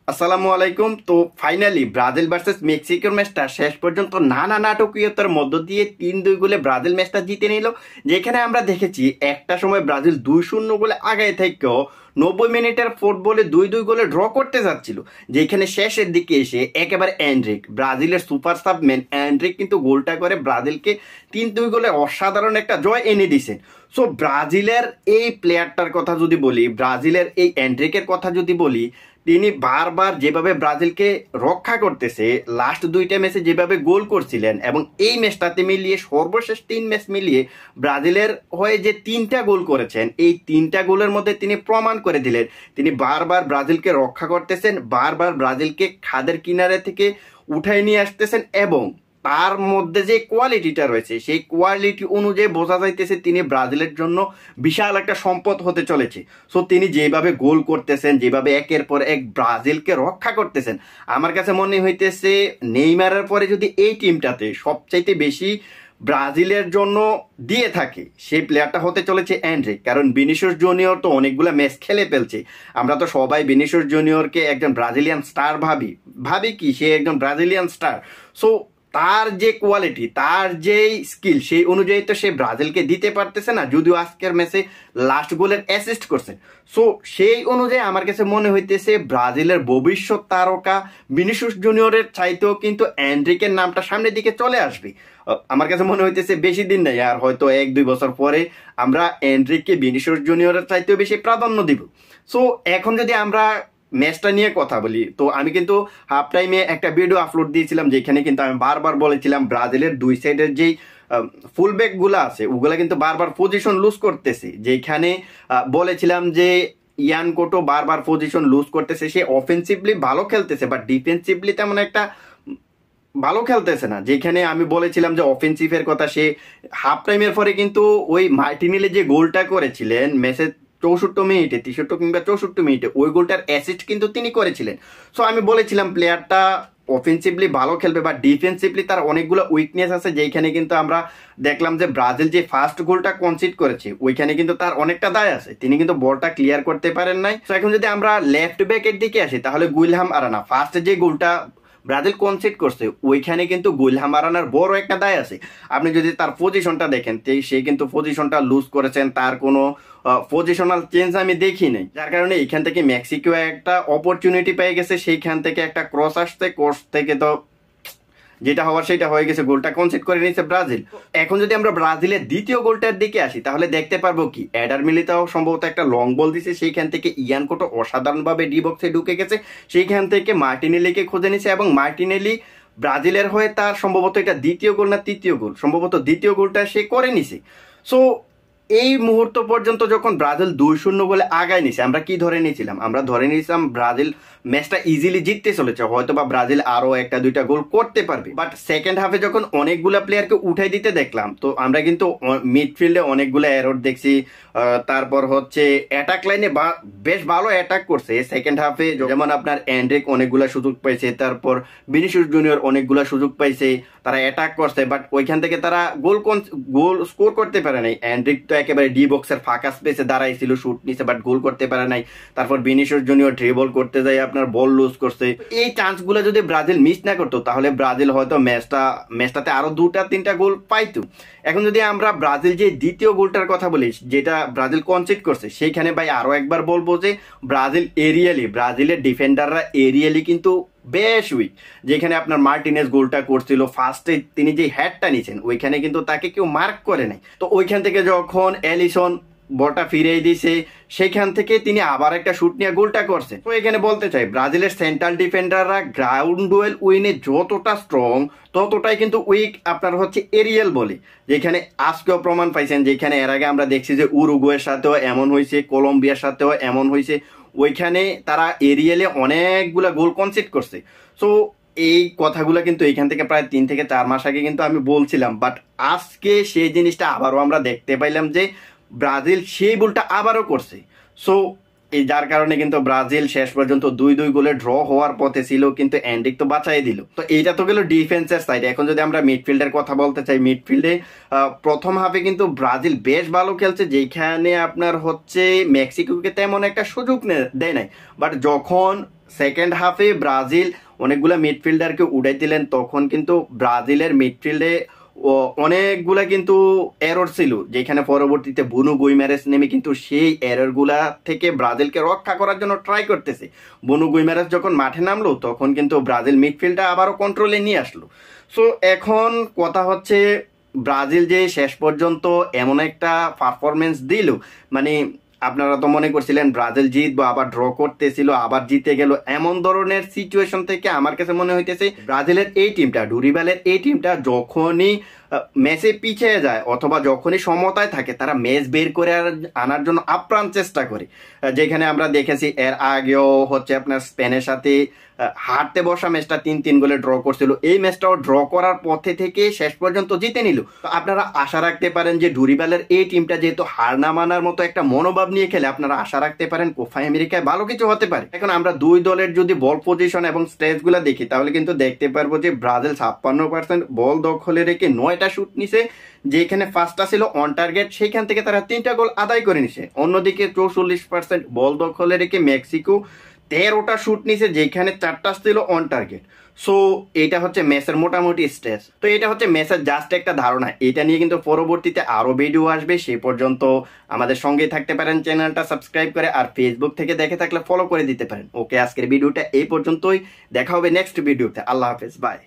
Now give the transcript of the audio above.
আসসালামু আলাইকুম। তো ফাইনালি ব্রাজিল ভার্সেস মেক্সিকোর ম্যাচটা শেষ পর্যন্ত নানা নাটকীয়তার মধ্য দিয়ে 3-2 গোলে ব্রাজিল ম্যাচটা জিতে নিল। যেখানে আমরা দেখেছি একটা সময় ব্রাজিল 2-0 গোলে আগায় থেকেও 90 মিনিটের ফুটবলে 2-2 গোলে ড্র করতে যাচ্ছিল। যেখানে শেষের দিকে এসে একেবারে অ্যান্ড্রিক, ব্রাজিলের সুপার সাবম্যান অ্যান্ড্রিক কিন্তু গোলটা করে ব্রাজিলকে 3-2 গোলে অসাধারণ একটা জয় এনে দিয়েছেন। সো ব্রাজিলের এই প্লেয়ারটার কথা যদি বলি, ব্রাজিলের এই অ্যান্ড্রিকের কথা যদি বলি, তিনি বারবার যেভাবে ব্রাজিলকে রক্ষা করতেছে, লাস্ট দুইটা ম্যাচে যেভাবে গোল করছিলেন এবং এই ম্যাচটাতে মিলিয়ে সর্বশেষ 3 ম্যাচ মিলিয়ে ব্রাজিলের হয়ে যে 3টা গোল করেছেন, এই 3টা গোলের মধ্যে তিনি প্রমাণ করে দিলেন তিনি বারবার ব্রাজিলকে রক্ষা করতেছেন, বারবার ব্রাজিলকে খাদের কিনারে থেকে উঠাই নিয়ে আসতেছেন এবং তার মধ্যে যে কোয়ালিটিটা রয়েছে সেই কোয়ালিটি অনুযায়ী বোঝা যাইতেছে তিনি ব্রাজিলের জন্য বিশাল একটা সম্পদ হতে চলেছে। সো তিনি যেভাবে গোল করতেছেন, যেভাবে একের পর এক ব্রাজিলকে রক্ষা করতেছেন, আমার কাছে মনে হইতেছে নেইমারের পরে যদি এই টিমটাতে সবচাইতে বেশি ব্রাজিলের জন্য দিয়ে থাকে সেই প্লেয়ারটা হতে চলেছে অ্যান্ড্রিক। কারণ ভিনিসিয়াস জুনিয়র তো অনেকগুলো ম্যাচ খেলে ফেলছে, আমরা তো সবাই ভিনিসিয়াস জুনিয়রকে একজন ব্রাজিলিয়ান স্টার ভাবি কি সে একজন ব্রাজিলিয়ান স্টার। সো তার যে কোয়ালিটি, তার যে স্কিল, সেই অনুযায়ী তো সে ব্রাজিলকে দিতে পারতেছে না, যদিও আজকের ম্যাচে লাস্ট গোলের অ্যাসিস্ট করছে। সো সেই অনুযায়ী আমার কাছে মনে হইতেছে ব্রাজিলের ভবিষ্যৎ তারকা ভিনিসিয়াস জুনিয়রের চাইতেও কিন্তু অ্যান্ড্রিকের নামটা সামনের দিকে চলে আসবে। আমার কাছে মনে হইতেছে বেশি দিন নাই, আর হয়তো 1-2 বছর পরে আমরা অ্যান্ড্রিককে ভিনিসিয়াস জুনিয়রের চাইতেও বেশি প্রাধান্য দিব। সো এখন যদি আমরা ম্যাচটা নিয়ে কথা বলি, তো আমি কিন্তু হাফ টাইমে একটা ভিডিও আপলোড দিয়েছিলাম যেখানে কিন্তু আমি বারবার বলেছিলাম ব্রাজিলের দুই সাইডের যেই ফুলব্যাক গুলা আছে ওগুলা কিন্তু বারবার পজিশন লুজ করতেছে। যেখানে বলেছিলাম যে ইয়ান কোটো বারবার পজিশন লুজ করতেছে, সে অফেন্সিভলি ভালো খেলতেছে বাট ডিফেন্সিভলি তেমন একটা ভালো খেলতেছে না। যেখানে আমি বলেছিলাম যে অফেন্সিভের কথা, সে হাফ টাইমের পরে কিন্তু ওই মার্টিনেলি যে গোলটা করেছিলেন ম্যাচের 64 মিনিটে, 63 কিংবা 64 মিনিটে, ওই গোলটার অ্যাসিস্ট কিন্তু তিনি করেছিলেন। সো আমি বলেছিলাম প্লেয়ারটা অফেন্সিভলি ভালো খেলবে বা ডিফেন্সিভলি তার অনেকগুলো উইকনেস আছে। যেখানে কিন্তু আমরা দেখলাম যে ব্রাজিল যে ফার্স্ট গোলটা কনসিড করেছে ওইখানে কিন্তু তার অনেকটা দায় আছে, তিনি কিন্তু বলটা ক্লিয়ার করতে পারেন নাই। তো এখন যদি আমরা লেফট ব্যাকের দিকে আসি, তাহলে গুইলহাম আরানা ফার্স্ট যে গোলটা ব্রাজিল কনসিড করছে ওইখানে কিন্তু গুইলহাম আরানার বড় একটা দায় আছে। আপনি যদি তার পজিশনটা দেখেন, সে কিন্তু পজিশনটা লুজ করেছেন, তার কোনো পজিশনাল চেঞ্জ আমি দেখি নাই, যার কারণে এখান থেকে মেক্সিকো একটা অপরচুনিটি পেয়ে গেছে, সেইখান থেকে একটা ক্রস আসছে, ক্রস থেকে তো যেটা হওয়ার সেটা হয়ে গেছে, গোলটা কনসিড করে নিয়েছে ব্রাজিল। এখন যদি আমরা ব্রাজিলের দ্বিতীয় গোলটার দিকে আসি, তাহলে দেখতে পারবো কি এডার মিলিতাও সম্ভবত একটা লং বল দিছে, সেইখান থেকে ইয়ান কোটো অসাধারণভাবে ডি বক্সে ঢুকে গেছে, সেইখান থেকে মার্টিনেলিকে খুঁজে নিছে এবং মার্টিনেলি ব্রাজিলের হয়ে তার সম্ভবত এটা দ্বিতীয় গোল না তৃতীয় গোল, সম্ভবত দ্বিতীয় গোলটা সে করে নিছে। সো এই মুহূর্ত পর্যন্ত যখন ব্রাজিল 2-0 গোলে আগায় নিছে, আমরা কি ধরে নিয়েছিলাম? আমরা ধরে নিয়েছিলাম ব্রাজিল ম্যাচটা ইজিলি জিততে চলেছে, হয়তো বা ব্রাজিল আরো একটা দুইটা গোল করতে পারবে। বাট সেকেন্ড হাফে যখন অনেকগুলা প্লেয়ারকে উঠাই দিতে দেখলাম, তো আমরা কিন্তু মিডফিল্ডে অনেকগুলো এরর দেখছি। তারপর হচ্ছে অ্যাটাক লাইনে বেশ ভালো অ্যাটাক করছে সেকেন্ড হাফে, যেমন আপনার অ্যান্ড্রিক অনেকগুলা সুযোগ পাইছে, তারপর ভিনিসিয়াস জুনিয়র অনেকগুলা সুযোগ পাইছে, তারা অ্যাটাক করছে, বাট ওইখান থেকে তারা গোল স্কোর করতে পারে নাই। অ্যান্ড্রিক তো একেবারে ডি বক্সের ফাঁকা স্পেসে দাঁড়াইছিল, শুট নিছে বাট গোল করতে পারে নাই। তারপর ভিনিসিয়াস জুনিয়র ড্রিবল করতে যায় আপনার বল লুজ করছে। এই চান্সগুলো যদি ব্রাজিল মিস না করতো তাহলে ব্রাজিল হয়তো ম্যাচটাতে আরো 2-3টা গোল পাইতো। এখন যদি আমরা ব্রাজিল যে দ্বিতীয় গোলটার কথা বলি, যেটা ব্রাজিল কনসিড করছে, সেইখানে ভাই আরো একবার বলবো যে ব্রাজিলের ডিফেন্ডাররা এরিয়ালি কিন্তু বেশ উইক। যেখানে আপনার মার্টিনেজ গোলটা করছিল, ফার্স্টে তিনি যে হেডটা নিছেন ওইখানে কিন্তু তাকে কেউ মার্ক করে নাই। তো ওইখান থেকে যখন এলিসন বলটা ফিরিয়ে দিছে, সেখান থেকে তিনি আবার একটা শুট নিয়ে গোলটা করছে। তো এখানে বলতে চাই ব্রাজিলের সেন্ট্রাল ডিফেন্ডাররা গ্রাউন্ড ডুয়েল উইনে যতটা স্ট্রং ততটাই কিন্তু উইক আপনার হচ্ছে এরিয়াল বলে, যেখানে আজকেও প্রমাণ পাইছেন। যেখানে এর আগে আমরা দেখছি যে উরুগুয়ের সাথেও এমন হয়েছে, কলম্বিয়ার সাথেও এমন হয়েছে, ওইখানে তারা এরিয়ালে অনেকগুলা গোল কনসিড করছে। সো এই কথাগুলো কিন্তু এখান থেকে প্রায় 3 থেকে 4 মাস আগে কিন্তু আমি বলছিলাম, বাট আজকে সেই জিনিসটা আবারও আমরা দেখতে পাইলাম যে ব্রাজিল সেই ভুলটা আবারও করছে। সো এই যার কারণে কিন্তু ব্রাজিল শেষ পর্যন্ত 2-2 গোলে ড্র হওয়ার পথে ছিল, কিন্তু এন্ড্রিক তো বাঁচাই দিল। তো এইটা তো গেল ডিফেন্সের সাইড। এখন যদি আমরা মিডফিল্ডের কথা বলতে চাই, মিডফিল্ডে প্রথম হাফে কিন্তু ব্রাজিল বেশ ভালো খেলছে, যেখানে আপনার হচ্ছে মেক্সিকোকে তেমন একটা সুযোগ দেয় নাই। বাট যখন সেকেন্ড হাফে ব্রাজিল অনেকগুলা মিডফিল্ডারকে উড়াই দিলেন, তখন কিন্তু ব্রাজিলের মিডফিল্ডে অনেকগুলা কিন্তু এরর ছিল, যেখানে পরবর্তীতে বুনো গুইমারেস নেমে কিন্তু সেই এরর গুলা থেকে ব্রাজিলকে রক্ষা করার জন্য ট্রাই করতেছে। বুনো গুইমারেস যখন মাঠে নামলো, তখন কিন্তু ব্রাজিল মিডফিল্ডটা আবারও কন্ট্রোলে নিয়ে আসলো। সো এখন কথা হচ্ছে, ব্রাজিল যে শেষ পর্যন্ত এমন একটা পারফরমেন্স দিল, মানে আপনারা তো মনে করছিলেন ব্রাজিল জিতবো, আবার ড্র করতেছিল, আবার জিতে গেল, এমন ধরনের সিচুয়েশন থেকে আমার কাছে মনে হইতেছে ব্রাজিলের এই টিমটা, ডুরিবালের এই টিমটা যখনই ম্যাচে পিছিয়ে যায় অথবা যখনই সমতায় থাকে, তারা ম্যাচ বের করে আনার জন্য আপ্রাণ চেষ্টা করে। যেখানে আমরা দেখেছি এর আগেও হচ্ছে আপনার স্পেনের সাথে হারতে বসা ম্যাচটা 3-3 গোলে ড্র করছিল, এই ম্যাচটাও ড্র করার পথে থেকে শেষ পর্যন্ত জিতে নিল। তো আপনারা আশা রাখতে পারেন যে ডুরিবালের এই টিমটা যেহেতু হার না মানার মতো একটা মনোভাব নিয়ে খেলে, আপনারা আশা রাখতে পারেন কোপা আমেরিকায় ভালো কিছু হতে পারে। এখন আমরা দুই দলের যদি বল পজিশন এবং স্টেজ গুলা দেখি, তাহলে কিন্তু দেখতে পারবো যে ব্রাজিল 56% বল দখলে রেখে 9টা শুট নিছে, যেখানে ফার্স্টটা ছিল অন টার্গেট, সেখান থেকে তারা 3টা গোল আদায় করে নিছে। অন্যদিকে 64% বল দখলে রেখে মেক্সিকো 13টা শুট নিছে, যেখানে 4টা ছিল অন টার্গেট। সো এটা হচ্ছে ম্যাচের মোটামুটি স্টেজ। তো এটা হচ্ছে ম্যাচের জাস্ট একটা ধারণা, এটা নিয়ে কিন্তু পরবর্তীতে আরো ভিডিও আসবে। সেই পর্যন্ত আমাদের সঙ্গেই থাকতে পারেন, চ্যানেলটা সাবস্ক্রাইব করে, আর ফেসবুক থেকে দেখে থাকলে ফলো করে দিতে পারেন। ওকে, আজকের ভিডিওটা এই পর্যন্তই, দেখা হবে নেক্সট ভিডিওতে। আল্লাহ হাফেজ, বাই।